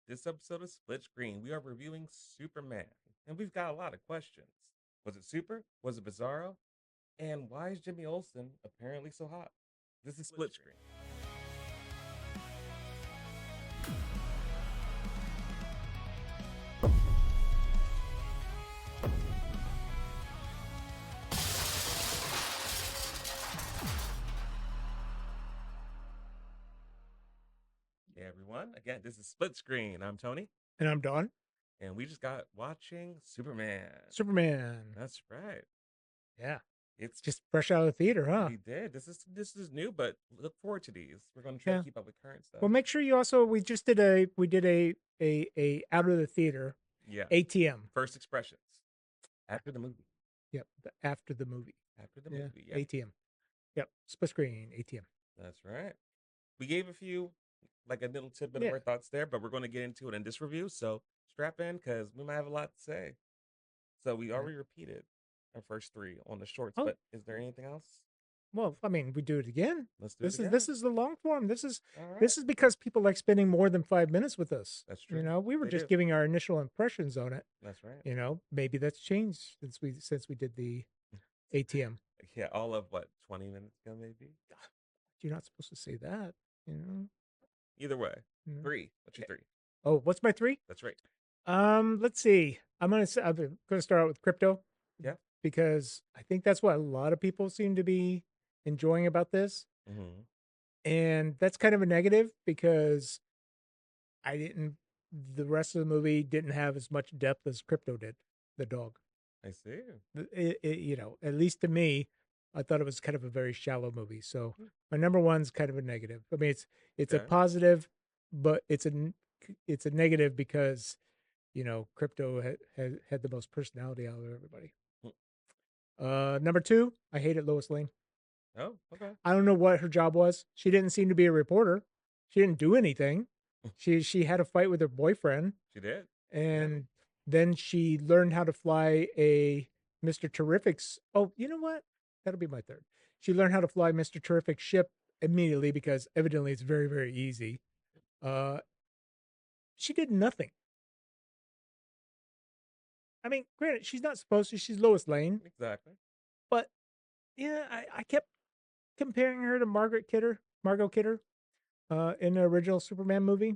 This episode of Split Screen, we are reviewing Superman, and we've got a lot of questions. Was it super? Was it bizarro? And why is Jimmy Olsen apparently so hot? This is Split Screen. Hey everyone, again, this is Split Screen. I'm Tony, And I'm Don. and we just got watching Superman. Superman. That's right. Yeah. It's Just fresh out of the theater, huh? we did. This is new, but look forward to these. We're gonna try to Yeah. keep up with current stuff. Well, make sure you also we just did a out of the theater Yeah. ATM. First expressions after the movie. Yep. After the movie. After the Yeah. movie. Yeah. ATM. Yep. Split screen ATM. That's right. We gave a few, like a little tidbit of Yeah. our thoughts there, but we're going to get into it in this review. So strap in because we might have a lot to say. So we already repeated our first three on the shorts, Oh, but is there anything else? well, I mean, we do it again. Let's do it again. This is the long form. This is All right. because people like spending more than 5 minutes with us. That's true. You know, we were They just do. giving our initial impressions on it. That's right. You know, maybe that's changed since we did the ATM. Yeah, all of what, 20 minutes ago, maybe? You're not supposed to say that. You know. Either way. You know? Three. What's your Okay. three? Oh, what's my three? That's right. Let's see. I'm gonna start out with crypto. Yeah. Because I think that's what a lot of people seem to be enjoying about this, Mm-hmm. and that's kind of a negative because I didn't. The rest of the movie didn't have as much depth as Crypto did. The dog. I see. You know, at least to me, I thought it was kind of a very shallow movie. So my number one's kind of a negative. I mean, it's a Okay. positive, but it's a negative because you know Crypto had the most personality out of everybody. Number two, I hated Lois Lane. Oh, okay. I don't know what her job was. She didn't seem to be a reporter. She didn't do anything. She had a fight with her boyfriend, She did. and then she learned how to fly a Mr. Terrific's. Oh, you know what? That'll be my third. She learned how to fly Mr. Terrific's ship immediately because evidently it's very, very easy. Uh, she did nothing. I mean, granted, she's not supposed to. She's Lois Lane, Exactly. but yeah, I kept comparing her to Margot Kidder, in the original Superman movie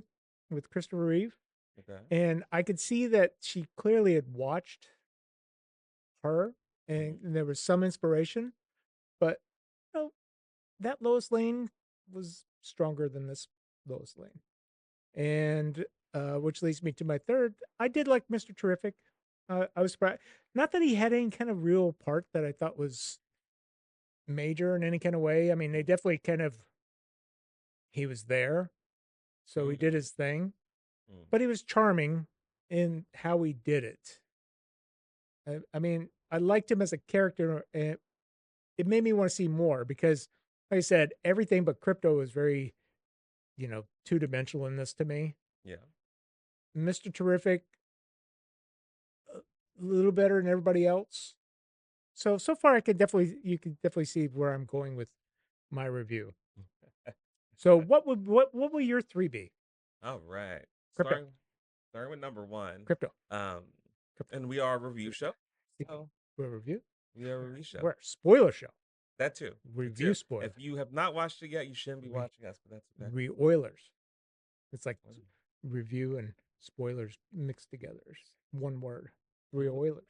with Christopher Reeve, Okay. and I could see that she clearly had watched her, and there was some inspiration, but you know, that Lois Lane was stronger than this Lois Lane, and which leads me to my third. I did like Mr. Terrific. I was surprised, not that he had any kind of real part that I thought was major in any kind of way. I mean, they definitely kind of he was there, so he did his thing, Mm. but he was charming in how he did it. I mean, I liked him as a character, and it made me want to see more because, like I said, everything but Crypto is very, you know, two dimensional in this to me. Yeah. Mr. Terrific, a little better than everybody else. So far, you can definitely see where I'm going with my review. So what will your three be? All right. Crypto, Starting with number one. Crypto, Um, Crypto. and we are a review show. So We'll review. we are a review show. Where spoiler show. That too. Review spoiler. If you have not watched it yet, you shouldn't be watching us, but that's okay. Oilers. It's like review and spoilers mixed together. It's one word. Three Oilers.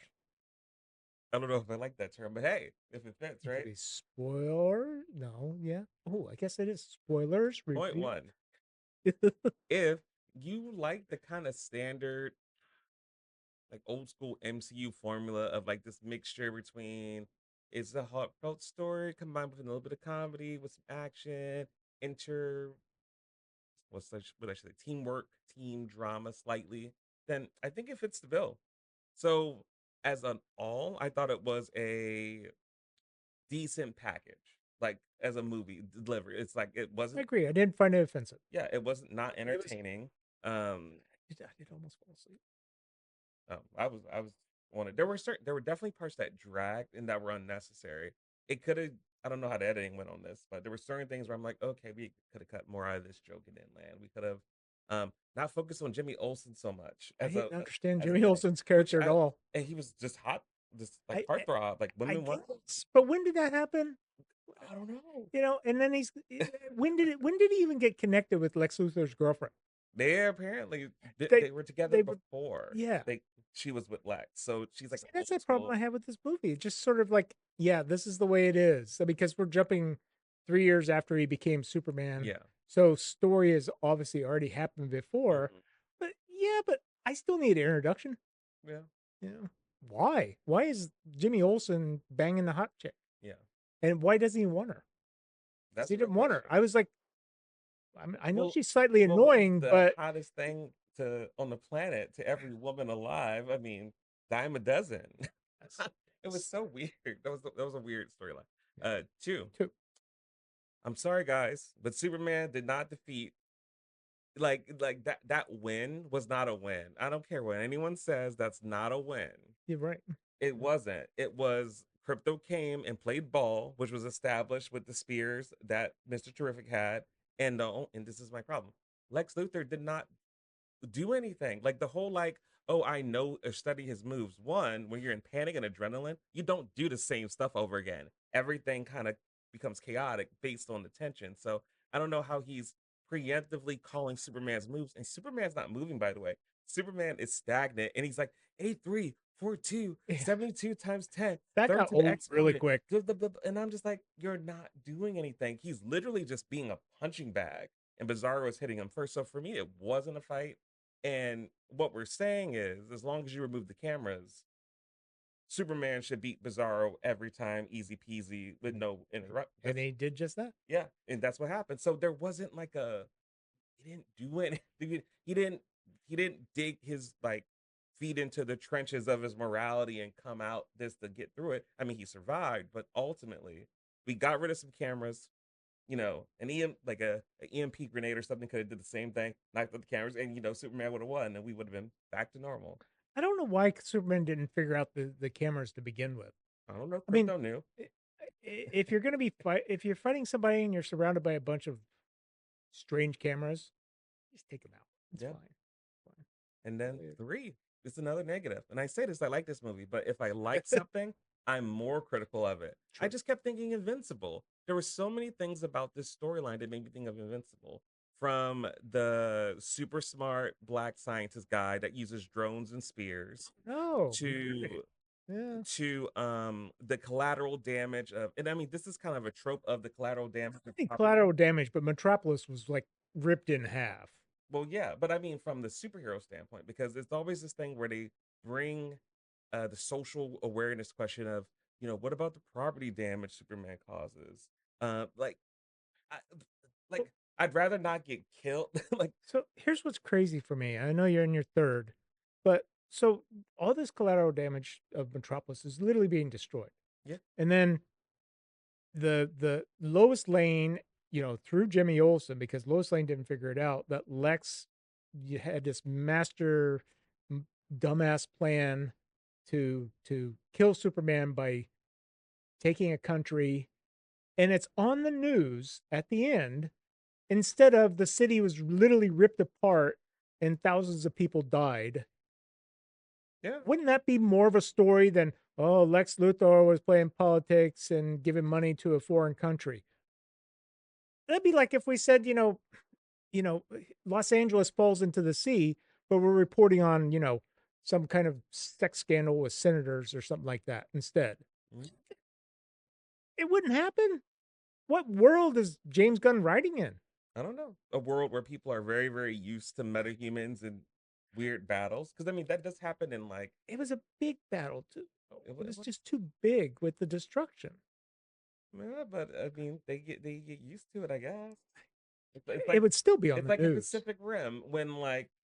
I don't know if I like that term, but hey, if it fits, It right? could be spoiler. No, yeah. Oh, I guess it is spoilers. Point Review. one. If you like the kind of standard, like old school MCU formula of like this mixture between it's a heartfelt story combined with a little bit of comedy with some action, inter what I should say, teamwork, team drama slightly, then I think it fits the bill. So as an all, I thought it was a decent package. Like as a movie delivery. It's like it I wasn't agree. I didn't find it offensive. yeah, it wasn't not It was. entertaining. I did almost fall asleep. I was on it. There were definitely parts that dragged and that were unnecessary. It could have I don't know how the editing went on this, but there were certain things where I'm like, okay, we could have cut more out of this joke and didn't land. We could have Not focus on Jimmy Olsen so much I as didn't a understand as a Jimmy thing, Olsen's which character at all. and he was just hot, just like I I heartthrob, like I women want. guess, but when did that happen? I don't know. And then when did he even get connected with Lex Luthor's girlfriend? They apparently They they were together they were before yeah. she was with Lex, so she's like See, an that's old the problem school. I have with this movie. It's just sort of like, yeah, this is the way it is. So because we're jumping 3 years after he became Superman, Yeah. so story has obviously already happened before. Hmm. But yeah, but I still need an introduction. Yeah. You know, why? Why is Jimmy Olsen banging the hot chick? Yeah. And why doesn't he want her? Because That's he a real didn't want her. question. I was like, I know Well, she's slightly what was annoying, the but hottest thing to on the planet to every woman alive? I mean, dime a dozen. that's, It was that's so weird. That was a weird storyline. yeah, Two. too. I'm sorry, guys, but Superman did not defeat that win was not a win. I don't care what anyone says. That's not a win. You're right. It wasn't. It was Crypto came and played ball, which was established with the spears that Mr. Terrific had. And and this is my problem. Lex Luthor did not do anything. Like the whole oh, I know or study his moves. One, when you're in panic and adrenaline, you don't do the same stuff over again. Everything kind of becomes chaotic based on the tension. So I don't know how he's preemptively calling Superman's moves. And Superman's not moving, by the way. Superman is stagnant and he's like 83, 42, Yeah, 72 times 10, that third got to the old really exponent. quick. Blah, blah, blah, blah. And I'm just like, you're not doing anything. He's literally just being a punching bag. And Bizarro is hitting him first. So for me, it wasn't a fight. And what we're saying is, as long as you remove the cameras, Superman should beat Bizarro every time, easy peasy, with no interrupt. And they did just that. Yeah, and that's what happened. So there wasn't like a he didn't do it. He didn't dig his feet into the trenches of his morality and come out this to get through it. I mean, he survived, but ultimately, we got rid of some cameras. An EMP grenade or something could have did the same thing, knocked out the cameras, and Superman would have won, and we would have been back to normal. I don't know why Superman didn't figure out the cameras to begin with. I don't know. I mean, Crypto knew. if you're going to be if you're fighting somebody and you're surrounded by a bunch of strange cameras, just take them out. It's Yeah. fine. Fine. And then three, it's another negative. And I say this, I like this movie, but if I like something, I'm more critical of it. I True. just kept thinking Invincible. There were so many things about this storyline that made me think of Invincible. From the super smart black scientist guy that uses drones and spears Oh, to yeah. the collateral damage of, and I mean this is kind of a trope of the collateral damage I of think property. collateral damage, but Metropolis was like ripped in half. Well, yeah, but I mean from the superhero standpoint, because it's always this thing where they bring the social awareness question of, what about the property damage Superman causes? Like, I, Well, like I'd rather not get killed. Like, so here's what's crazy for me. I know you're in your third, but so all this collateral damage of Metropolis is literally being destroyed. yeah, And then the Lois Lane, through Jimmy Olsen, because Lois Lane didn't figure it out, that Lex had this master dumbass plan to kill Superman by taking a country, and it's on the news at the end instead of the city was literally ripped apart and thousands of people died. yeah. Wouldn't that be more of a story than, oh, Lex Luthor was playing politics and giving money to a foreign country? That'd be like if we said, Los Angeles falls into the sea, but we're reporting on, some kind of sex scandal with senators or something like that instead. Mhm. It wouldn't happen. What world is James Gunn writing in? I don't know, a world where people are very, very used to metahumans and weird battles. Because I mean that does happen in It was a big battle too. It it was was, just too big with the destruction. yeah, but I mean they get used to it, I guess. It's It like would still be on it's the like in news. Pacific Rim when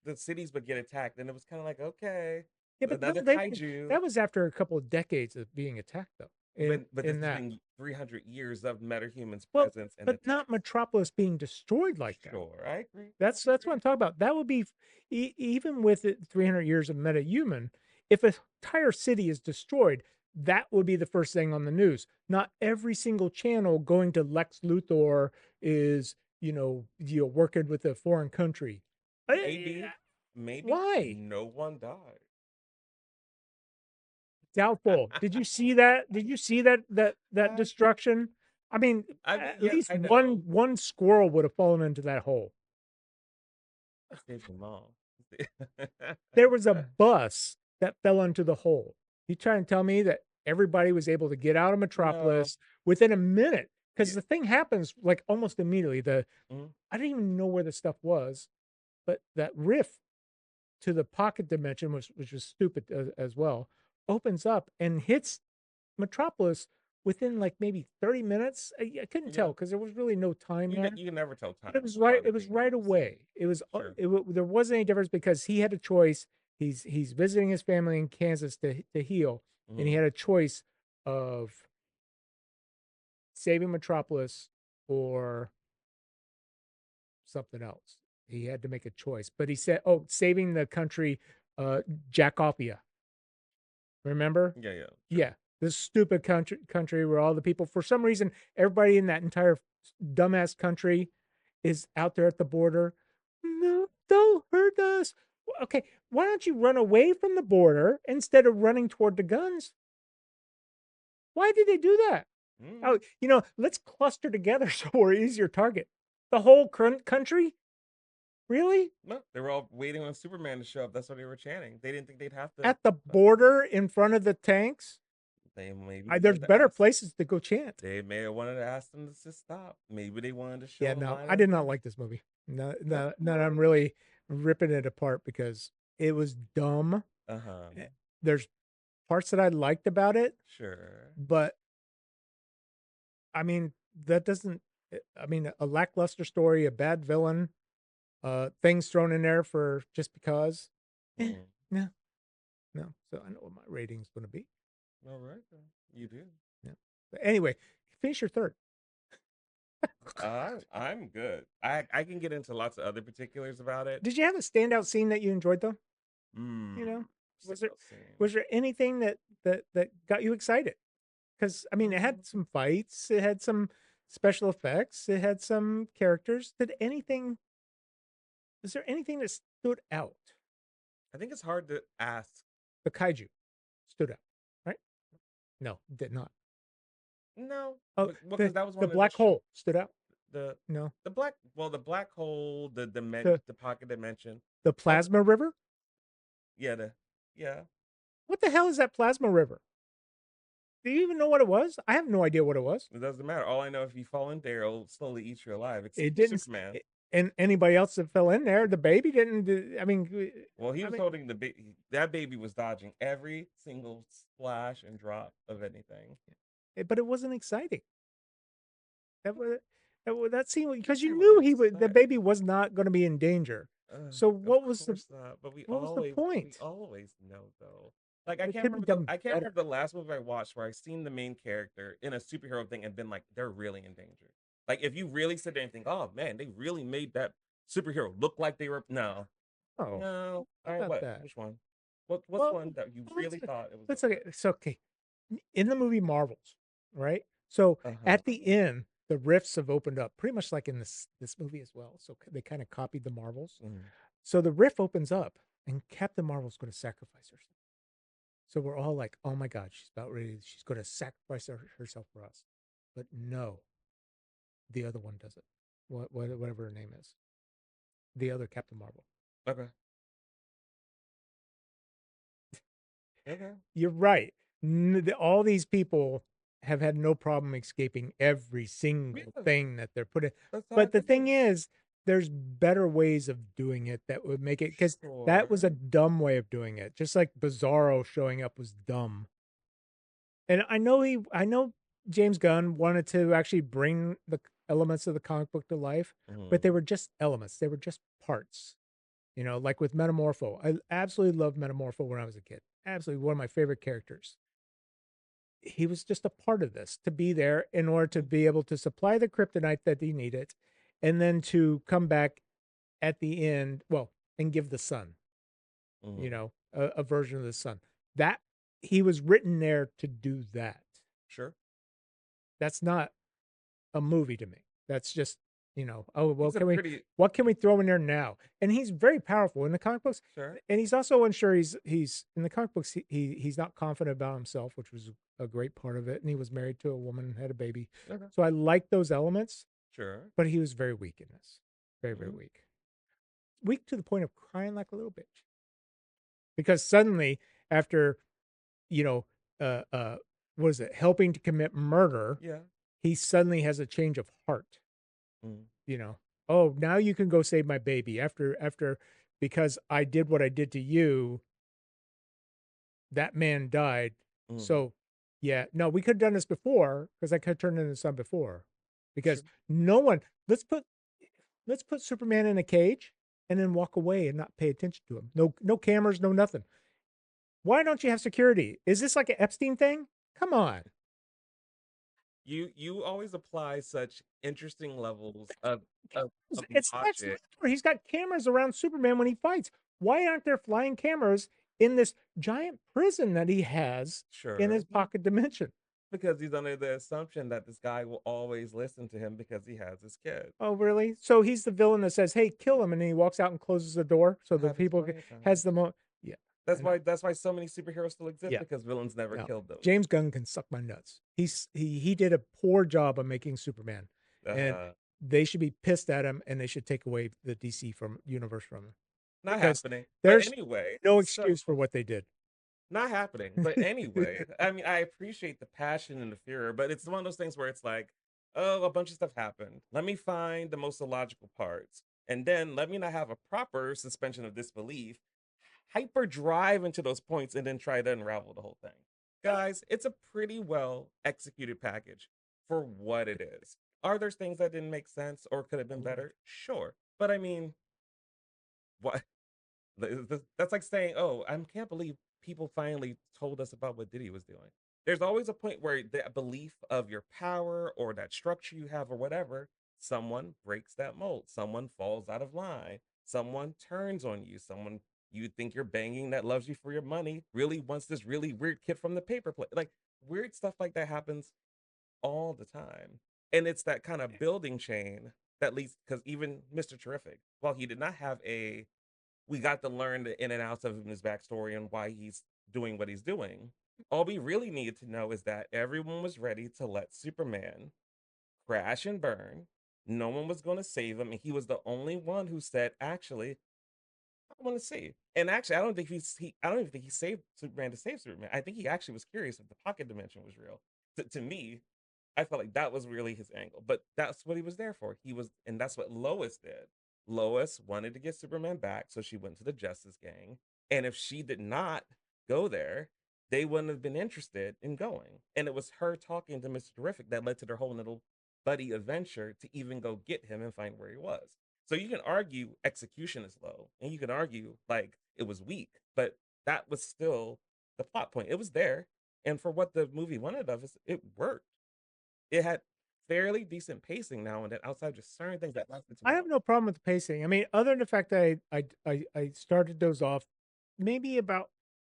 the cities would get attacked, and it was kind of like, okay, Yeah, but no, another kaiju. that was after a couple of decades of being attacked, though. But this In has that, been 300 years of metahumans well, presence and but not attacks. Metropolis being destroyed like that. Sure, I agree. That's what I'm talking about. That would be even with it 300 years of meta-human, if an entire city is destroyed, that would be the first thing on the news. Not every single channel going to Lex Luthor is, working with a foreign country. Maybe, maybe Why? no one died. Doubtful. Did you see that? Did you see that I, destruction? I mean, I mean, at yeah, least I know. one squirrel would have fallen into that hole. I saved them all. There was a bus that fell into the hole. You trying to tell me that everybody was able to get out of No. Metropolis within a minute? Because Yeah. the thing happens like almost immediately. The Mhm. I didn't even know where the stuff was, but that rift to the pocket dimension, which was stupid as well, opens up and hits Metropolis within like maybe 30 minutes. I couldn't tell Yeah. because there was really no time there. You can never tell But it time was while right. they're It was being in right the scene. away. It was. Sure. There wasn't any difference because he had a choice. He's visiting his family in Kansas to heal, and he Hmm. had a choice of saving Metropolis or something else. He had to make a choice, but he said, "Oh, saving the country, uh, Jackophia." Remember? Yeah, yeah, sure. Yeah, this stupid country where all the people, for some reason, everybody in that entire dumbass country is out there at the border. No, don't hurt us. Okay, why don't you run away from the border instead of running toward the guns? Why did they do that? Oh, Mm. let's cluster together so we're easier target. The whole country? Really? No, they were all waiting on Superman to show up. That's what they were chanting. They didn't think they'd have to. At the border in front of the tanks? They maybe There's wanted to better ask. places to go chant. They may have wanted to ask them to stop. Maybe they wanted to Yeah, show a no, line I of did not defense. like this movie. No, That's no, no, I'm fine. really ripping it apart because it was dumb. Uh huh. Eh, There's parts that I liked about it, Sure. but I mean, that doesn't, I mean, a lackluster story, a bad villain, things thrown in there for just because. Eh, Mm. no, no. So I know what my rating's going to be. All right, then. You do. Yeah. But anyway, finish your third. I'm good. I can get into lots of other particulars about it. Did you have a standout scene that you enjoyed though? You Mm. know, was there Standout scene. was there anything that got you excited? Because I mean, it had Mm. some fights, it had some special effects, it had some characters. Did anything? Was there anything that stood out? I think it's hard to ask. The kaiju stood out, right? No, did not. No, Oh, but well, the because that was the one of the black hole stood out. the No, the black hole, the the pocket dimension. the Those, plasma river. yeah, yeah. What the hell is that plasma river? Do you even know what it was? I have no idea what it was. It doesn't matter. All I know, if you fall in there, it'll slowly eat you alive, except It for didn't. Superman. And anybody else that fell in there, the baby didn't. I mean, Well, he I was mean, holding the baby. That baby was dodging every single splash and drop of anything. but it wasn't exciting. That seemed because It you was knew the baby exciting. was not going to be in danger. So Of course not. what was the We point? always know though. Like But it could be done I can't better. remember the last movie I watched where I seen the main character in a superhero thing and been like, they're really in danger. Like if you really sit there and think, oh man, they really made that superhero look like they were. No, Oh, no. how All right, about what? that? Which one? What's Well, one that you let's really thought it was let's look at okay? it's okay. In the movie Marvels, right? So Uh huh. at the end, the rifts have opened up, pretty much like in this movie as well. So they kind of copied the Marvels. Mm, So the rift opens up, and Captain Marvel's going to sacrifice herself. So we're all like, "Oh my God, she's about ready. She's going to sacrifice herself for us." But no, the other one does it. Whatever her name is, the other Captain Marvel. okay. Okay. You're right. All these people have had no problem escaping every single Yeah, thing that they're putting. that's how But it the thing goes. is, there's better ways of doing it that would make it because that was a Sure. dumb way of doing it. Just like Bizarro showing up was dumb. And I know James Gunn wanted to actually bring the elements of the comic book to life, but Mm, they were just elements. They were just parts. Like with Metamorpho. I absolutely loved Metamorpho when I was a kid. Absolutely one of my favorite characters. He was just a part of this to be there in order to mm, be able to supply the kryptonite that he needed and then to come back at the end, well, and give the sun, mm. a version of the sun. That he was written there to do that. Sure. That's not a movie to me. That's just oh well, He's a pretty what can we throw in there now? And he's very powerful in the comic books, sure. and he's also unsure. He's in the comic books. He's not confident about himself, which was a great part of it. And he was married to a woman, had a baby, Okay. so I like those elements. Sure. But he was very weak in this, very Mhm. weak, weak to the point of crying like a little bitch. Because suddenly, after you know, uh, uh, what is it, helping to commit murder, Yeah. he suddenly has a change of heart. Mhm. You know, oh, now you can go save my baby after because I did what I did to you. That man died. Mhm. So, yeah, no, we could have done this before because I could have turned into the sun before. Because Sure. no one, let's put Superman in a cage and then walk away and not pay attention to him. No cameras, no nothing. Why don't you have security? Is this like an Epstein thing? Come on. You always apply such interesting levels of It's Lex logic. Luthor. He's got cameras around Superman when he fights. Why aren't there flying cameras in this giant prison that he has in his Sure. pocket dimension? Because he's under the assumption that this guy will always listen to him because he has his kid. Oh, really? So he's the villain that says, "Hey, kill him," and then he walks out and closes the door so the Have his people playtime. has the mo. Yeah, I know. That's why so many superheroes still exist Yeah, because villains never no. killed them. James Gunn can suck my nuts. He did a poor job of making Superman, and Uh, they should be pissed at him, and they should take away the DC from universe from him not because happening. But there's anyway, no so excuse for what they did. not happening. But anyway, I mean, I appreciate the passion and the fear, but it's one of those things where it's like, oh, a bunch of stuff happened. Let me find the most illogical parts. And then let me not have a proper suspension of disbelief, hyper drive into those points, and then try to unravel the whole thing. Guys, it's a pretty well executed package for what it is. Are there things that didn't make sense or could have been better? Sure. But I mean, what that's like saying, "Oh, I can't believe people finally told us about what Diddy was doing." There's always a point where the belief of your power or that structure you have or whatever, someone breaks that mold. Someone falls out of line. Someone turns on you. Someone you think you're banging that loves you for your money really wants this really weird kid from the paper play. Like weird stuff like that happens all the time. And it's that kind of building chain that leads because even Mr. Terrific, while he did not have a we got to learn the in and outs of his backstory and why he's doing what he's doing. All we really needed to know is that everyone was ready to let Superman crash and burn. No one was going to save him, and he was the only one who said, "Actually, I want to see." And actually, I don't think I don't even think he saved Superman to save Superman. I think he actually was curious if the pocket dimension was real. To me, I felt like that was really his angle, but that's what he was there for. He was, and that's what Lois did. Lois wanted to get Superman back, so she went to the Justice Gang. And if she did not go there, they wouldn't have been interested in going. And it was her talking to Mr. Terrific that led to their whole little buddy adventure to even go get him and find where he was. So you can argue execution is low, and you can argue like it was weak, but that was still the plot point. It was there, and for what the movie wanted of us, it worked. It had fairly decent pacing now and then outside of just certain things that lasted too I have long. no problem with the pacing. I mean, other than the fact that I started those off maybe about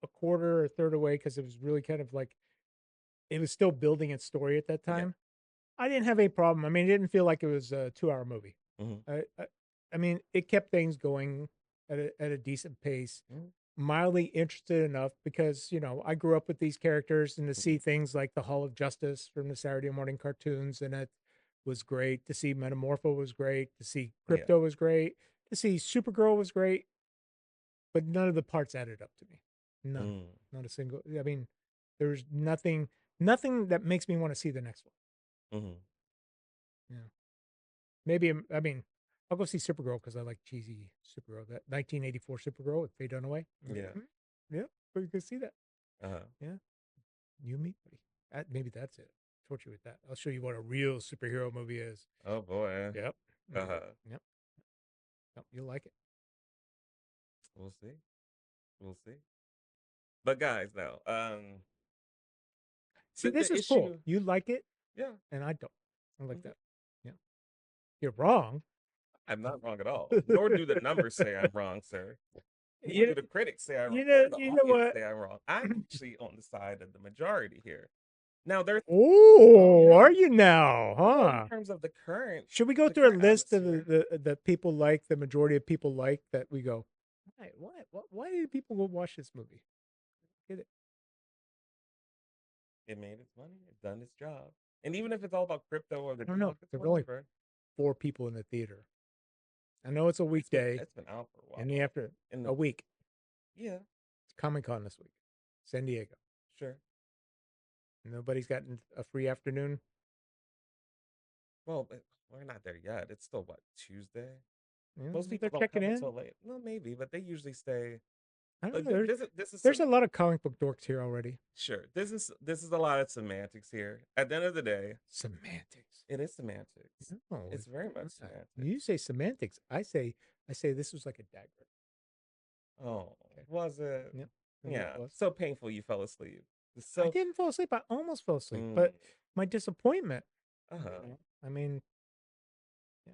a quarter or a third away because it was really kind of like it was still building its story at that Yeah. time. I didn't have a problem. I mean, it didn't feel like it was a 2-hour movie. Mhm. I, I I mean, it kept things going at a decent pace. Mhm. Mildly interested enough because I grew up with these characters and to Mhm. see things like the Hall of Justice from the Saturday morning cartoons and it was great. To see Metamorpho was great. To see Yeah. Krypto was great. To see Supergirl was great. But none of the parts added up to me. None. Mm. Not a single. I mean, there's nothing that makes me want to see the next one. Mhm. Yeah. Maybe I mean, I'll go see Supergirl because I like cheesy Supergirl. That 1984 Supergirl with Faye Dunaway. Yeah. Yeah, we can see that. Uh-huh. Yeah, you me, buddy. Maybe that's it. Torture with that. I'll show you what a real superhero movie is. Oh boy. Yep. Mhm. Uh-huh. Yep. Yep. You'll like it. We'll see. We'll see. But guys, now, See, this the is cool. issue, You like it, yeah. and I don't. I like Okay. that. Yeah. You're wrong. I'm not wrong at all. Nor do the numbers say I'm wrong, sir. Nor you do the critics say I'm wrong, you or know the you know audience what? say I'm wrong. I'm actually on the side of the majority here. Now there's oh Oh, yeah. are you now? Well, in Huh? terms of Should we go the through a current list of atmosphere, the people like the majority of people like that we go, why do people go watch this movie? Get it? it made its money, it done its job. And even if it's all about crypto or the I don't know. dog, it's There were only whatever. 4 people in the theater. I know it's a It's been weekday it's been out for a in the while. after And a week. yeah, It's Comic Con this week, San Diego. sure. Nobody's gotten a free afternoon. Well, we're not there yet. It's still what, Tuesday? You Most they're people don't checking come in. until late. No, maybe, but they usually stay. I don't Like know. this is There's some a lot of comic book dorks here already. sure. This is a lot of semantics here. At the end of the day, Semantics. it is semantics. No, It's very much you semantics. say semantics. I say this was like a dagger. Oh, Okay. was it? Yep. That's what it Yeah, was. so painful you fell asleep. I So, didn't fall asleep. I almost fell asleep, mm, but my disappointment. uh-huh. I mean, yeah,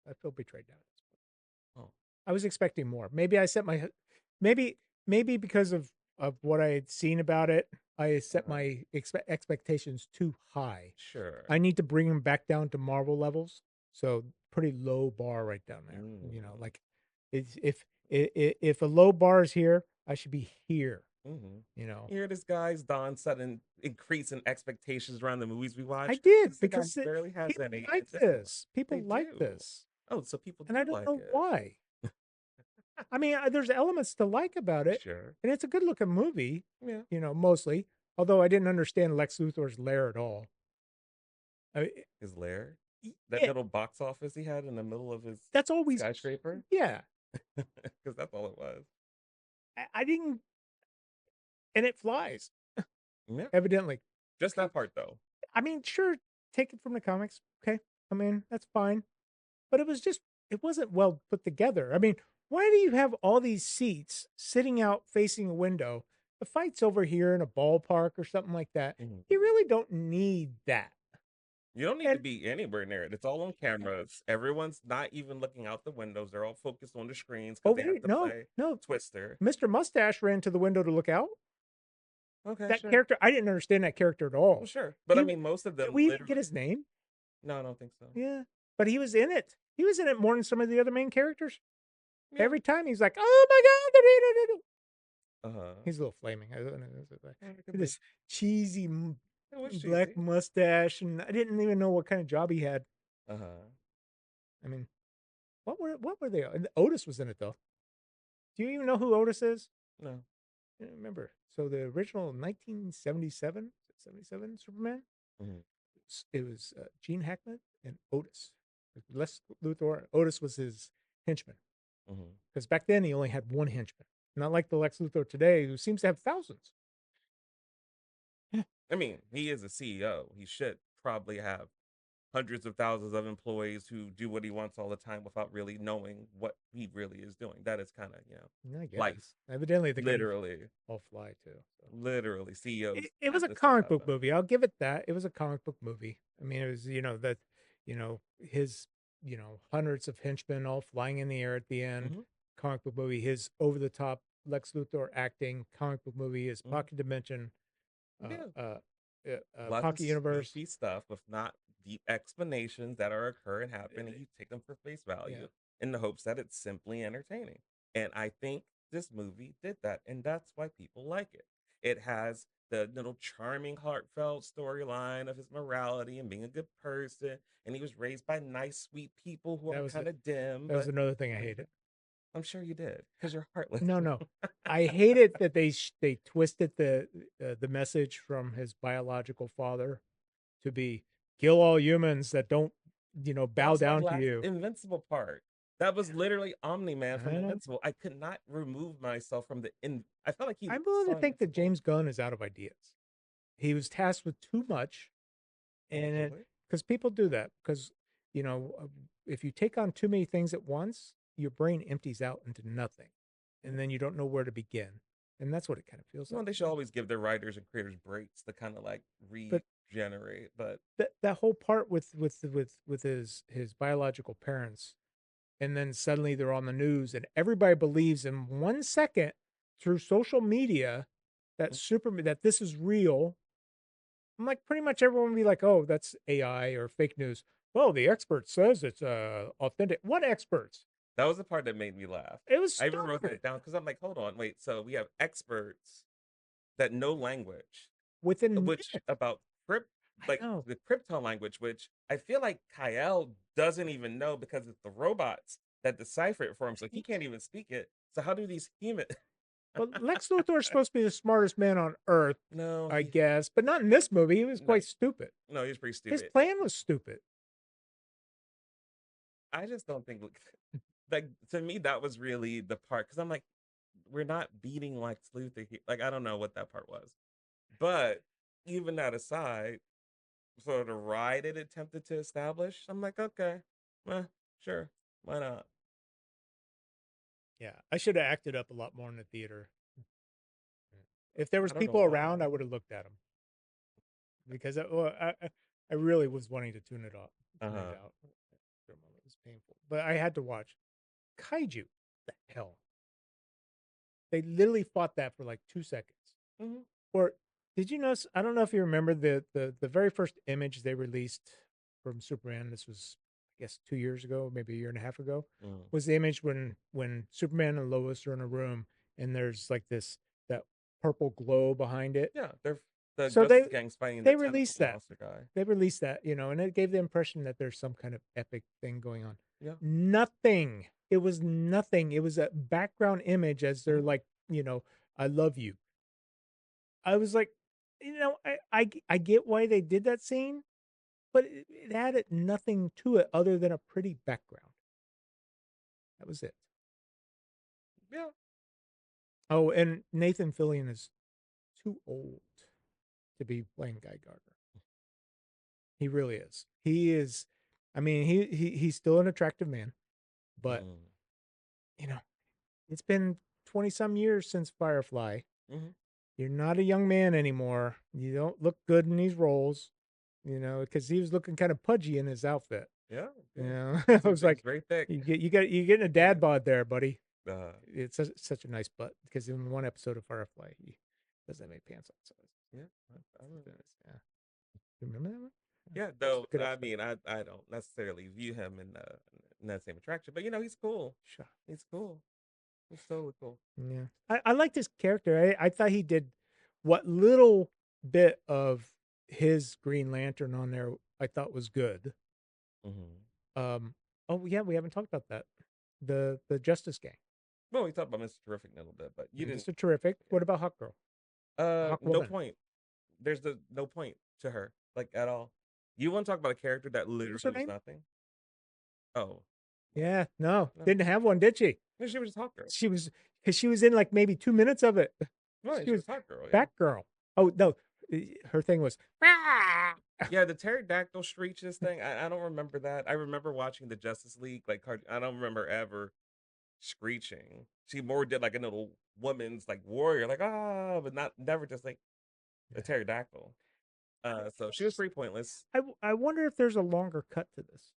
I feel betrayed now. Oh, I was expecting more. Maybe I set my maybe maybe because of what I had seen about it, I set uh-huh. my expectations too high. Sure. I need to bring them back down to Marvel levels. So pretty low bar right down there. Mm, Like it's if a low bar is here, I should be here. mm-hmm. You know, You hear this guy's Don sudden increase in expectations around the movies we I watch? did This is a guy who because barely has people any, like and this is this. they People like do. this, Oh, so people and I do don't like know it. why. I mean, there's elements to like about it, Sure. and it's a good looking movie, Yeah. mostly. Although I didn't understand Lex Luthor's lair at all. I, His lair, that yeah, little box office he had in the middle of his that's always, skyscraper, yeah. because that's all it was. I didn't, and it flies Yeah. evidently. Just Okay, that part though. I mean, sure, take it from the comics. Okay, I mean that's fine, but it wasn't well put together. I mean, why do you have all these seats sitting out facing a window? The fight's over here in a ballpark or something like that. Mhm. You really don't need that. You don't need to And be anywhere near it. It's all on cameras. Everyone's not even looking out the windows. They're all focused on the screens because oh they have wait, to no, play no, Twister. Mr. Mustache ran to the window to look out. Okay, That sure. character, I didn't understand that character at Well, all. sure. But He I mean, most of did them we even get literally. his name? No, I don't think so. Yeah, but he was in it. He was in it more than some of the other main characters. Yeah. Every time he's like, "Oh my god!" Uh huh. He's a little flaming. I don't know. It could be. This cheesy It was black cheesy. mustache, and I didn't even know what kind of job he had. Uh huh. I mean, what were they? And Otis was in it though. Do you even know who Otis is? No. I don't remember. So the original 1977, 77 Superman. Mm-hmm. It was Gene Hackman and Otis. Les Luthor. Otis was his henchman Mm-hmm. because back then he only had one henchman, not like the Lex Luthor today, who seems to have thousands. I mean, he is a CEO. He should probably have hundreds of thousands of employees who do what he wants all the time without really knowing what he really is doing. That is kind of, I life. guess. Evidently, the guns Literally. all fly too. So. Literally. CEOs It was have a this stuff comic book happen. movie. I'll give it that. It was a comic book movie. I mean, it was his hundreds of henchmen all flying in the air at the end. Mm-hmm. Comic book movie. His over the top Lex Luthor acting. Comic book movie. His Mm-hmm. pocket dimension. Uh, Yeah. uh, Lots of pocket universe. spoofy stuff with not deep explanations that are occur and happen, and you take them for face Yeah, value in the hopes that it's simply entertaining. And I think this movie did that, and that's why people like it. It has the little charming, heartfelt storyline of his morality and being a good person, and he was raised by nice, sweet people who that are was kind it. of dim, That was but another thing I hated. I'm sure you did because you're heartless. No, no. I hated that they twisted the message from his biological father to be kill all humans that don't That bow was my down to last you. Invincible part. That was literally Omni Man I from know. Invincible. I could not remove myself from I felt like he I'm willing to saw think that Invincible. James Gunn is out of ideas. He was tasked with too much, and Possibly. because people do that, because if you take on too many things at once, your brain empties out into nothing, Yeah. and then you don't know where to begin, and that's what it kind of feels Well, like they to should me. always give their writers and creators breaks to kind of like But regenerate. But that whole part with his biological parents, and then suddenly they're on the news, and everybody believes in 1 second through social media that Superman that this is real, I'm like, pretty much everyone would be like, "Oh, that's AI or fake news." Well, the expert says it's authentic. What experts? That was the part that made me laugh. It was I even wrote stupid. that down because I'm like, hold on, wait. So we have experts that know language, Within which minutes. about crypt, I like know. the crypto language, which I feel like Kyle doesn't even know because it's the robots that decipher it for him, so he can't even speak it. So how do these human? But Lex Luthor is supposed to be the smartest man on earth, No, I guess, but not in this movie. He was no, quite stupid. no, he's pretty His stupid. plan was stupid. I just don't think like to me that was really the part because I'm like, we're not beating Lex Luthor here. Like I don't know what that part was, but even that aside, so the ride it attempted to establish, I'm like, okay, well, sure, why not? Yeah, I should have acted up a lot more in the theater. If there was I don't know people around, why. I would have looked at them because I really was wanting to tune it off, Uh tune it huh. out. For a moment. It was painful, but I had to watch kaiju. The hell, they literally fought that for like 2 seconds. Hmm. Or did you notice? I don't know if you remember the very first image they released from Superman. This was, I guess, 2 years ago, maybe a year and a half ago. Mm. Was the image when Superman and Lois are in a room and there's like this that purple glow behind it. Yeah, they're the So Justice Gang's fighting the they tentacle released that. monster guy. They released that, and it gave the impression that there's some kind of epic thing going on. Yeah. Nothing. It was nothing. It was a background image as they're Hmm. like, I love you. I was like, I get why they did that scene, but it added nothing to it other than a pretty background. That was it. Yeah. Oh, and Nathan Fillion is too old to be playing Guy Gardner. He really is. He is. I mean, he's still an attractive man, but Mm. you know, it's been 20 some years since Firefly. Hmm. You're not a young man anymore. You don't look good in these roles, because he was looking kind of pudgy in his outfit. Yeah. You Yeah. know, He's, I he's was he's like, very thick. you're getting a dad bod there, buddy. Uh. It's such a nice butt because in one episode of Firefly, he doesn't make pants on. So Yeah. I remember. yeah, you remember that one? Yeah. Yeah, It's though a good I episode. mean, I don't necessarily view him in that same attraction, but he's cool. Shut up. He's cool. He's totally cool. Yeah, I liked his character. I thought he did what little bit of his Green Lantern on there. I thought was good. Hmm. Um. Oh yeah, we haven't talked about that. The Justice Gang. Well, we talked about Mr. Terrific a little bit, but you didn't. Mr. Terrific. What Yeah. about Hawk Girl? Hawk No Woman. point. There's the no point to her, like at all. You want to talk about a character that What was her literally was name? nothing? Oh, no, Yeah, no, no. didn't have one, did she? No, she was just hot girl. She was because she was in like maybe 2 minutes of it. No, She she was was hot girl. Yeah, Batgirl. Oh no, her thing was yeah. The pterodactyl screeches thing. I don't remember that. I remember watching the Justice League. I don't remember ever screeching. She more did like a little woman's like warrior, like but not never just like a pterodactyl. So she was pretty pointless. I wonder if there's a longer cut to this.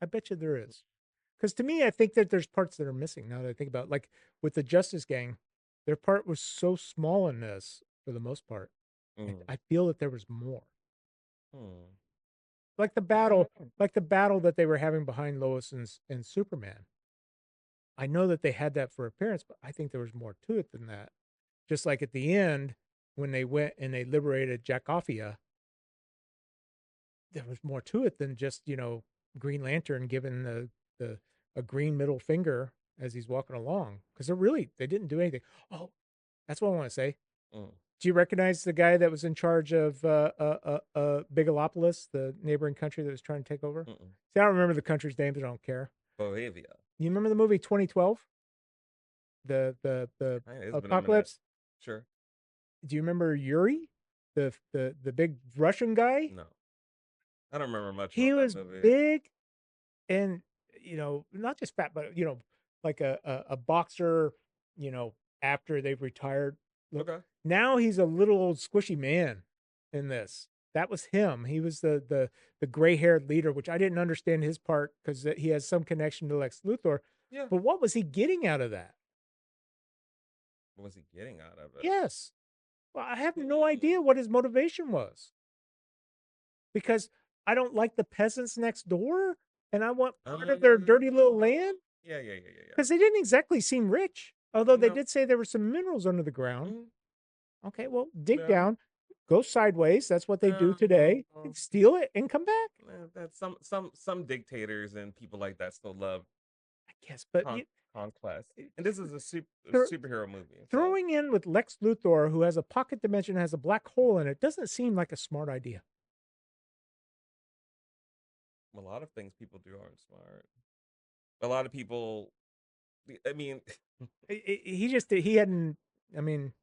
I bet you there is. Because to me, I think that there's parts that are missing now that I think about it. Like with the Justice Gang, their part was so small in this for the most part. And Mm. I feel that there was more. Hmm. Like the I don't battle, know. like the battle that they were having behind Lois and Superman. I know that they had that for appearance, but I think there was more to it than that. Just like at the end, when they went and they liberated Jackophia, there was more to it than just, Green Lantern giving the a green middle finger as he's walking along. Because they didn't do anything. Oh, that's what I want to say. Mm. Do you recognize the guy that was in charge of Bigalopolis, the neighboring country that was trying to take over? Mm-mm. See, I don't remember the country's names. I don't care. Bohemia. You remember the movie 2012? The It's been a minute. apocalypse. Sure. Do you remember Yuri, the big Russian guy? No, I don't remember much He about that was movie. big and not just fat, but like a boxer. After they've retired, look Okay. now he's a little old squishy man in this. That was him. He was the gray haired leader, which I didn't understand his part because he has some connection to Lex Luthor. Yeah. But what was he getting out of that? What was he getting out of it? Yes. Well, I have no Hmm. idea what his motivation was. because I don't like the peasants next door, and I want part of their Um, dirty little land yeah, yeah, yeah, yeah, yeah. because they didn't exactly seem rich. Although they No, did say there were some minerals under the ground. mm, Okay, well, dig yeah. down, go sideways. That's what they do Um, today. And steal it and come back. that's some dictators and people like that still love I guess, but con- conquest, th- and this is a th- superhero movie, so throwing in with Lex Luthor, who has a pocket dimension, has a black hole in it, doesn't seem like a smart idea. a lot of things people do aren't smart. A lot of people, I mean, He just he hadn't. I mean,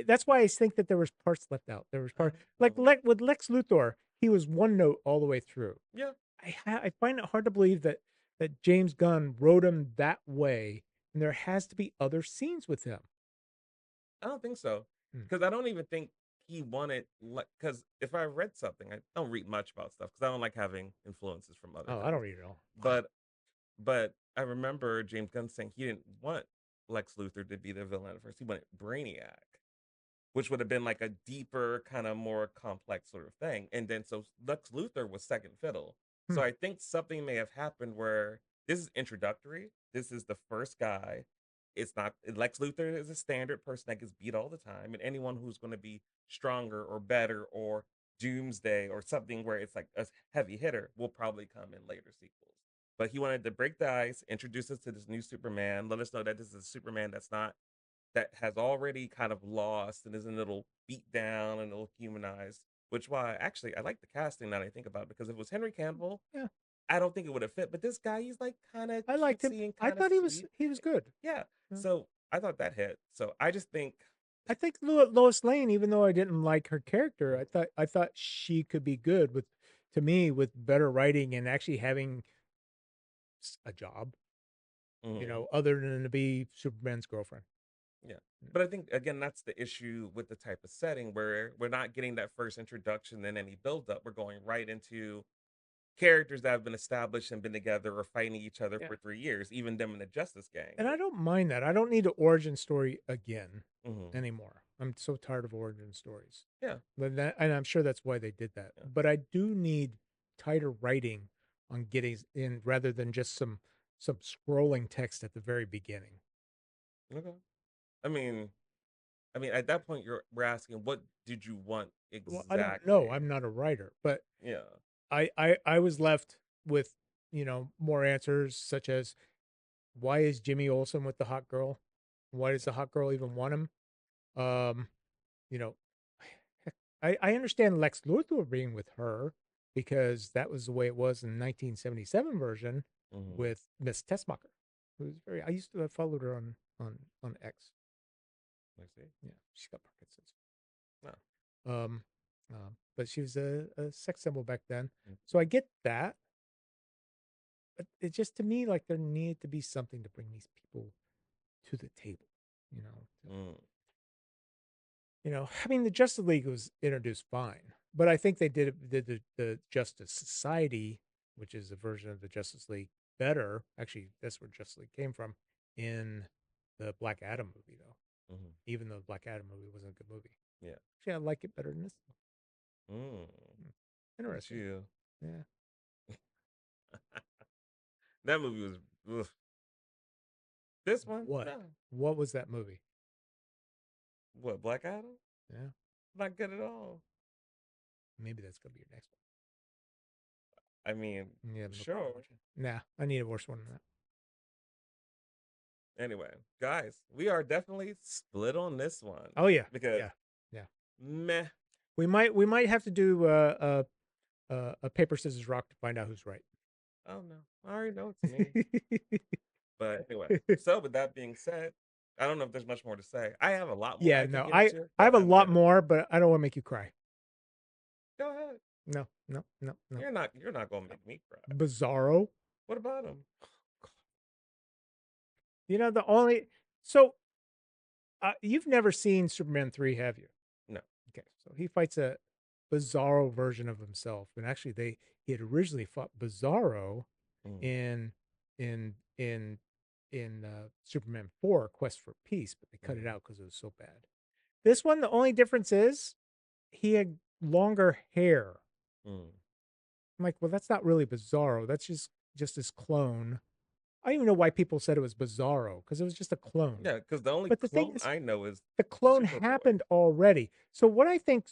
that's why I think that there was parts left out. There was part like um, With Lex Luthor, he was one note all the way through. yeah, I find it hard to believe that James Gunn wrote him that way, and there has to be other scenes with him. I don't think so Hmm. because I don't even think he wanted like because if I read something, I don't read much about stuff because I don't like having influences from other Oh, I things. don't read it all. But but I remember James Gunn saying he didn't want Lex Luthor to be the villain at first. He wanted Brainiac, which would have been like a deeper, kind of more complex sort of thing. And then so Lex Luthor was second fiddle. Hmm. So I think something may have happened where this is introductory. This is the first guy. It's not Lex Luthor is a standard person that gets beat all the time, and anyone who's going to be stronger or better or Doomsday or something where it's like a heavy hitter will probably come in later sequels. But he wanted to break the ice, introduce us to this new Superman, let us know that this is a Superman that's not that has already kind of lost and is a little beat down and a little humanized. Which why actually I like the casting now that I think about it because if it was Henry Cavill, Yeah, I don't think it would have fit. But this guy, he's like kind of I liked him. cutesy and I kind of thought sweet. he was good. Yeah. Yeah. So I thought that hit. So I just think I think Lois Lane, even though I didn't like her character, I thought she could be good with, to me, with better writing and actually having a job, mhm, other than to be Superman's girlfriend. yeah. But I think again that's the issue with the type of setting where we're not getting that first introduction, then any build up. We're going right into characters that have been established and been together or fighting each other Yeah. for 3 years, even them in the Justice And Gang. I don't mind that. I don't need an origin story again Hmm. anymore. I'm so tired of origin stories. Yeah, And I'm sure that's why they did that. yeah. But I do need tighter writing on getting in rather than just some scrolling text at the very beginning. Okay. I mean, at that point, we're asking, what did you want Well, I don't know. exactly? I'm not a writer, but Yeah. I was left with, more answers such as, why is Jimmy Olsen with the hot girl? Why does the hot girl even want him? Um, you know, I understand Lex Luthor being with her because that was the way it was in the 1977 version Hmm. with Miss Tessmacher, who was very. I used to have followed her on X. Let's see. Yeah, she's got Parkinson's. No. Um, but she was a sex symbol back then, Mm, so I get that. But it just to me like there needed to be something to bring these people to the table. You know, mm, I mean, the Justice League was introduced fine, but I think they did the Justice Society, which is a version of the Justice League, better. Actually, that's where Justice League came from in the Black Adam movie, though. mhm. Even though the Black Adam movie wasn't a good movie, Yeah. actually, I like it better than this. Mm. Hmm, Look at interesting. you. Yeah. That movie was. Ugh. This one, What? no. What was that movie? What, Black Adam? Yeah. Not good at all. Maybe that's gonna be your next I mean, one. Yeah, no problem sure. watching. Nah, I need a worse one than that. Anyway, guys, we are definitely split on this one Oh yeah, because yeah, yeah. meh. We might have to do a paper scissors rock to find out who's right. Oh no, I already know it's me. But anyway, so with that being said, I don't know if there's much more to say. I have a lot more Yeah, I could no, get I into, I have but a I'm lot gonna more, but I don't want to make you cry. go ahead. No, no, no, no. You're not gonna make me cry. Bizarro. What about him? The only so you've never seen Superman 3, have you? No. Okay, so he fights a Bizarro version of himself, and actually he had originally fought Bizarro Mm, in in in Superman 4 Quest for Peace, but they cut it mm, out because it was so bad. This one, the only difference is he had longer hair. Mm. I'm like, well, that's not really Bizarro. That's just his clone. I don't even know why people said it was Bizarro because it was just a clone. Yeah, because the only But the thing clone is, I know is the clone Superboy. happened already. So what I think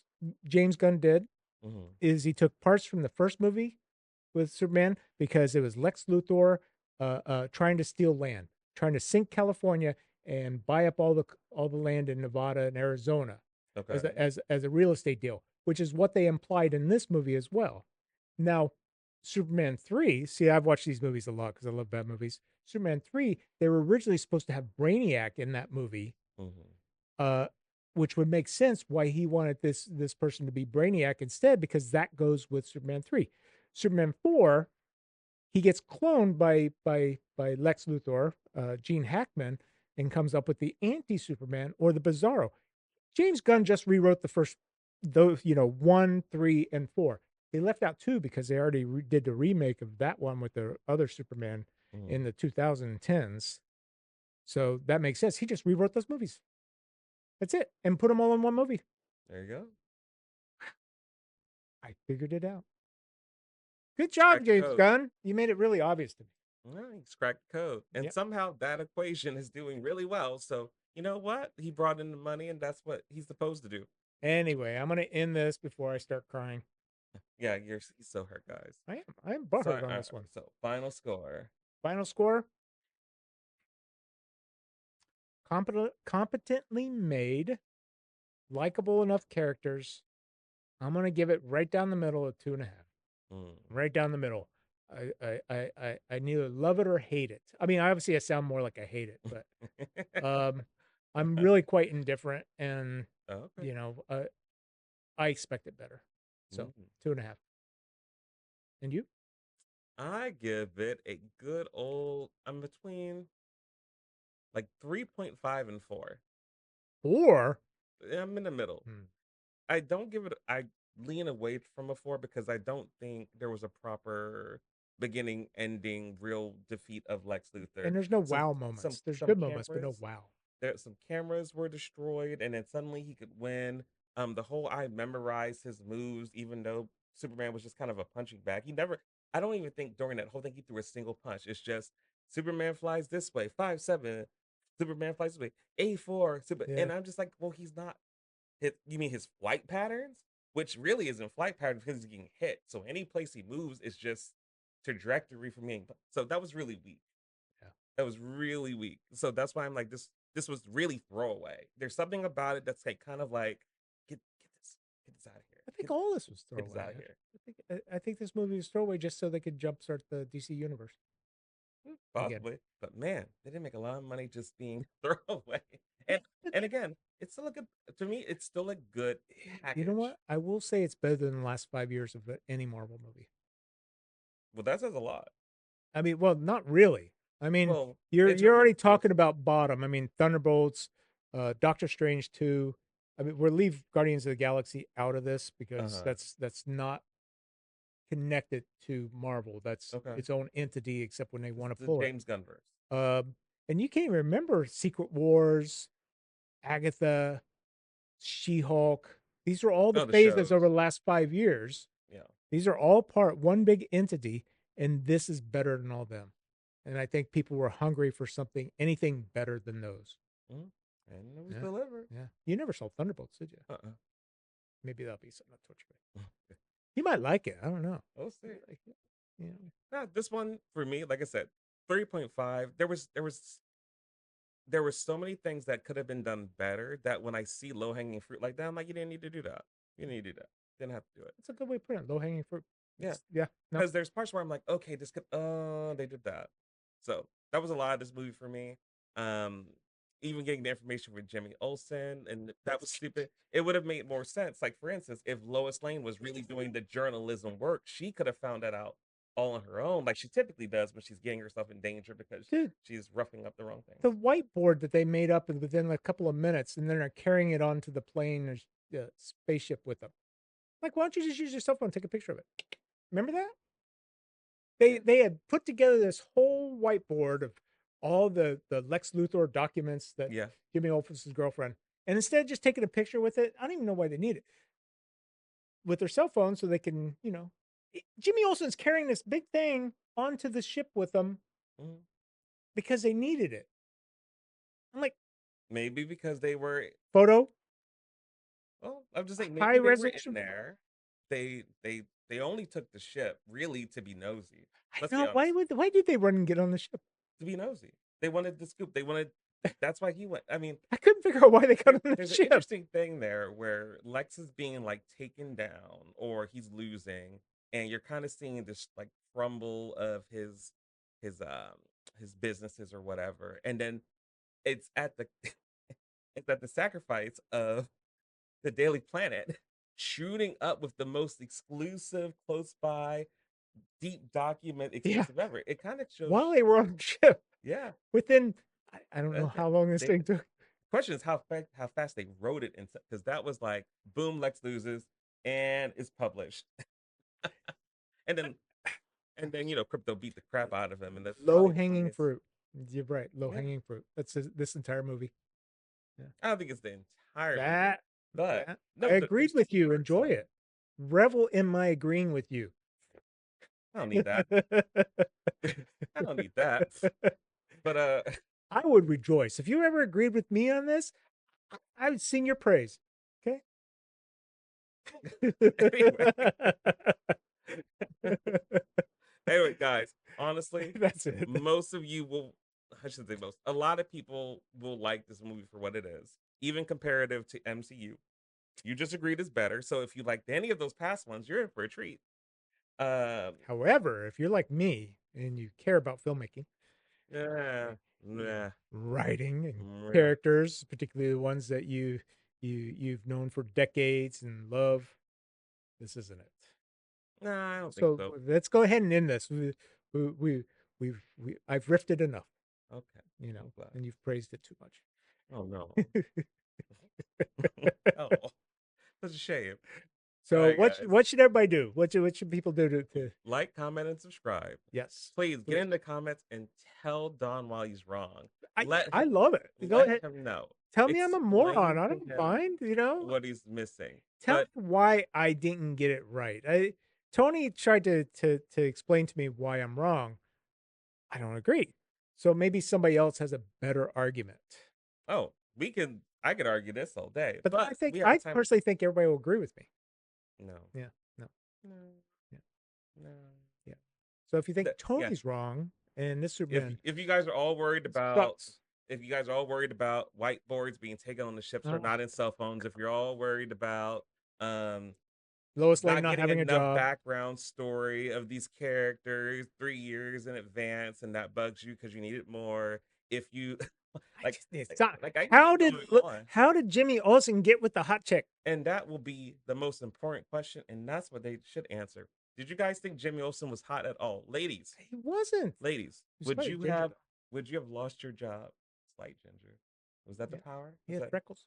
James Gunn did Mhm. is he took parts from the first movie with Superman because it was Lex Luthor trying to steal land, trying to sink California and buy up all the land in Nevada and Arizona Okay. as a real estate deal, which is what they implied in this movie as well. Now, Superman 3, see, I've watched these movies a lot because I love bad movies. Superman 3, they were originally supposed to have Brainiac in that movie, Mhm. uh, which would make sense why he wanted this person to be Brainiac instead, because that goes with Superman 3. Superman 4, he gets cloned by Lex Luthor, Gene Hackman, and comes up with the anti-Superman or the Bizarro. James Gunn just rewrote the first those, 1, 3, and 4. They left out 2 because they already did the remake of that one with the other Superman Mhm. in the 2010s. So that makes sense. He just rewrote those movies. That's it, and put them all in one movie. There you go. I figured it out. Good He's job, cracked the James code. Gunn. You made it really obvious to me. Yeah, he's cracked the code. And Yep. somehow that equation is doing really well. So, you know what? He brought in the money and that's what he's supposed to do. Anyway, I'm going to end this before I start crying. Yeah, he's so hurt, guys. I am. I am So, butthurt on this one. so final score. Final score: competently made, likable enough characters. I'm going to give it right down the middle of 2.5. Mm. Right down the middle. I neither love it or hate it. I mean, obviously, I sound more like I hate it, but I'm really quite indifferent, and Okay. you know, uh, I expect it better. So Mm. 2.5. And you? I give it a good old, I'm between like 3.5 and 4. 4? I'm in the middle. Hmm. I don't give it. I lean away from a 4 because I don't think there was a proper beginning, ending, real defeat of Lex Luthor. And there's no Some wow some moments. There's some good moments, but no cameras, wow. some cameras were destroyed, and then suddenly he could win. The whole I memorized his moves, even though Superman was just kind of a punching bag. He never. I don't even think during that whole thing he threw a single punch. It's just Superman flies this way, 5-7. Superman flies this way, A4. Yeah. And I'm just like, well, he's not you mean his flight patterns? Which really isn't flight patterns because he's getting hit. So any place he moves is just trajectory from being. So that was really weak. Yeah. That was really weak. So that's why I'm like this was really throwaway. There's something about it that's like kind of like get this out of here. I think all this was Get this throwaway. out of here. I think this movie was throwaway just so they could jumpstart the DC universe again. Possibly. But man, they didn't make a lot of money just being throwaway. Yeah, And but and again, it's still a good to me, it's still a good you know package. what? I will say it's better than the last 5 years of any Marvel movie. Well, that says a lot. I mean, well, not really. I mean, Well, you're in you're terms of already talking grossing. about bottom. I mean, Thunderbolts, Doctor Strange 2. I mean, we'll leave Guardians of the Galaxy out of this because Uh-huh. that's not connected to Marvel. That's Okay. its own entity, except when they It's want to the pull it. James Gunn verse. And you can't even remember Secret Wars, Agatha, She-Hulk. These are all the Oh, the phases shows. over the last 5 years. Yeah. These are all part one big entity, and this is better than all them. And I think people were hungry for something, anything better than those. Mhm. And it was Yeah, delivered. yeah. You never saw Thunderbolts, did you? Uh-uh. Maybe that'll be something to torture me. You might like it. I don't know. We'll You see. might like it. You know. This one for me, like I said, 3.5. There were so many things that could have been done better that when I see low hanging fruit like that, I'm like, you didn't need to do that. You didn't need to do that. Didn't have to do it. That's a good way to put it. Low hanging fruit. Yeah. It's yeah. No, Because there's parts where I'm like, okay, this could they did that. So that was a lot of this movie for me. Um, even getting the information with Jimmy Olsen, and that was stupid. It would have made more sense. Like for instance, if Lois Lane was really doing the journalism work, she could have found that out all on her own, like she typically does when she's getting herself in danger because dude. she's roughing up the wrong The things. whiteboard that they made up within a couple of minutes, and then they're carrying it onto the plane or spaceship with them. Like, why don't you just use your cell phone and take a picture of it? Remember that? Yeah. They had put together this whole whiteboard of all the Lex Luthor documents that Yeah. Jimmy Olsen's girlfriend, and instead of just taking a picture with it, I don't even know why they need it. with their cell phone so they can, Jimmy Olsen's carrying this big thing onto the ship with them Mhm. because they needed it. I'm like, Maybe because they were photo, well, I'm just saying high maybe they were in resolution. there. They only took the ship really to be nosy. I Let's be know honest. why did they run and get on the ship? To be nosy. They wanted the scoop. They wanted that's why he went. I mean, I couldn't figure out why they got on the there's an ship. interesting thing there where Lex is being like taken down or he's losing, and you're kind of seeing this like crumble of his his businesses or whatever. And then it's at the it's at the sacrifice of the Daily Planet shooting up with the most exclusive, close by, deep document Yeah, exclusive ever. It kind of while shows, they were on the ship, yeah. within I don't know Okay. how long this They thing took. question is how fast they wrote it into because that was like boom, Lex loses and it's published, and then Crypto beat the crap out of him, and that's Low probably the hanging funniest. fruit. You're right. Low Yeah, hanging fruit. That's this entire movie. Yeah. I don't think it's the entire movie, That but that I no, agreed there's with key you. parts Enjoy of it. it. Revel in my agreeing with you. I don't need that. I don't need that. But I would rejoice if you ever agreed with me on this. I would sing your praise. Okay. anyway, anyway, guys, honestly, That's it. most of you will, I should say most, a lot of people will like this movie for what it is, even comparative to MCU. You just agreed is better. So if you liked any of those past ones, you're in for a treat. Um, However, if you're like me and you care about filmmaking, yeah, nah, writing and nah, characters, particularly the ones that you've known for decades and love, this isn't it. nah, I don't think So so. let's go ahead and end this. We I've riffed enough, Okay, I'm glad. and you've praised it too much. Oh no. Oh, such a shame. All So right, guys. what should everybody do? What should people do to Like, comment, and subscribe. yes, Please get please. in the comments and tell Don why he's wrong. I Let I him love it. Go let ahead. him know. Tell me I'm a moron. Explain I to don't him mind, what he's missing. Tell me But why I didn't get it right. Tony tried to explain to me why I'm wrong. I don't agree. So maybe somebody else has a better argument. oh, I could argue this all day, But but we have a I time. personally think everybody will agree with me. No. Yeah. No. No. Yeah. No. Yeah. So if you think Yeah. Tony's wrong and this Superman If you guys are all worried about sucks. if you guys are all worried about whiteboards being taken on the ships or Oh, not in cell phones, if you're all worried about um Lois Lane not not getting having a enough job. background story of these characters 3 years in advance and that bugs you because you need it more. If you I like just it's not. I can keep going on. How did Jimmy Olsen get with the hot chick? And that will be the most important question, and that's what they should answer. Did you guys think Jimmy Olsen was hot at all? Ladies, He wasn't. ladies, He's quite ginger though. would you have lost your job? Slight ginger. Was that the Yeah. power? He had freckles.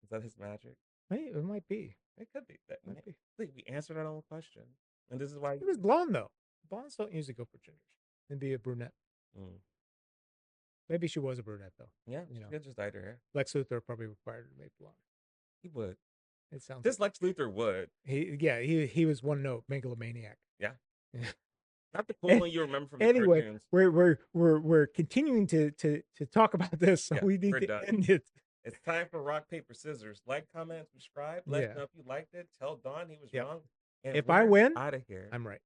Was that his magic? Hey, it might be. It could be. Might be. We answered our own question. And this is why He was blonde though. Blondes don't usually go for gingers. And be a brunette. mm, Maybe she was a brunette though. yeah, You she know, could just dyed her hair. Lex Luthor probably required her to make blonde. He would. It sounds This like Lex Luthor would. he was one note megalomaniac. Yeah. Yeah. Not the cool one you remember from the Anyway, cartoons. we're continuing to talk about this, so Yeah, we need we're to done. end it. It's time for rock, paper, scissors. Like, comment, subscribe. Let us Yeah. know if you liked it. Tell Don he was Yep. wrong. And If I we're win, out of here. I'm right.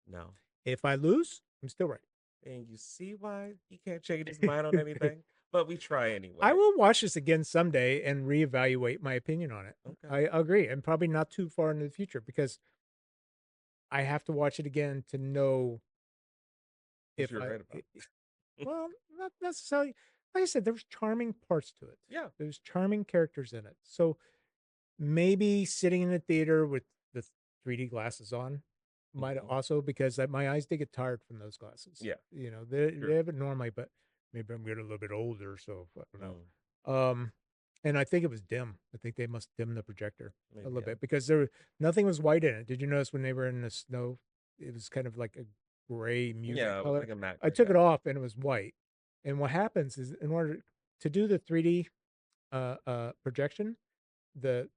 No. If I lose, I'm still right. And you see why he can't change his mind on anything? But we try anyway. I will watch this again someday and reevaluate my opinion on it. Okay. I agree, and probably not too far into the future because I have to watch it again to know What if you were I. right about. Well, not necessarily. Like I said, there was charming parts to it. Yeah. There's charming characters in it. So maybe sitting in the theater with the 3D glasses on might Mhm. also because my eyes did get tired from those glasses. Yeah. They have it normally, but maybe I'm getting a little bit older, so I don't Mm, know. And I think it was dim. I think they must dim the projector a maybe, little yeah. bit because nothing was white in it. Did you notice when they were in the snow, it was kind of like a gray muted Yeah, it was color. like a matte I gray, took yeah. it off and it was white. And what happens is in order to do the 3D projection, the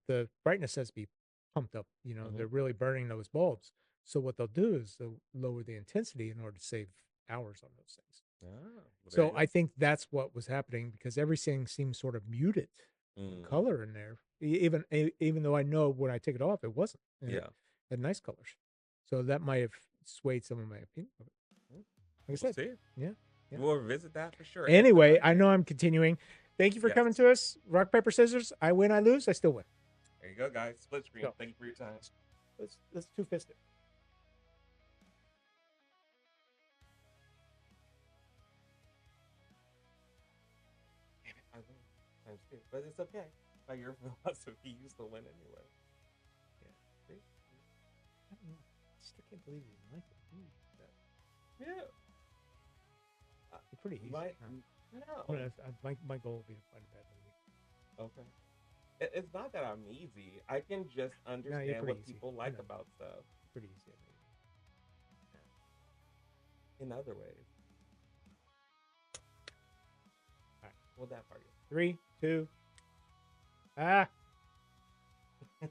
brightness has to be pumped up. Hmm. They're really burning those bulbs. So what they'll do is they'll lower the intensity in order to save hours on those things. Ah, well, there you So go. I think that's what was happening because everything seems sort of muted Mm, color in there. Even though I know when I take it off, it wasn't. And it yeah. had nice colors. So that might have swayed some of my opinion of it. Mm, Like I we'll said, see. yeah, yeah. We'll revisit that for sure. If Anyway, I another, know I'm continuing. Thank you for coming yes. to us. Rock, paper, scissors. I win, I lose, I still win. There you go, guys. Split screen. So Thank you for your time. let's two fist it. Damn it, I win. Times two. But it's okay. By your philosophy, you still win anyway. Yeah. See? I don't know. I still can't believe you like it. Yeah. Uh, It's pretty easy. my, Huh? no. My goal will be to find a bad movie. Okay. It's not that I'm easy. I can just No, you're understand pretty what easy. people I like know. about stuff Pretty easy. I know. in other ways. All right. Well, that part, 3, 2. Ah. yes.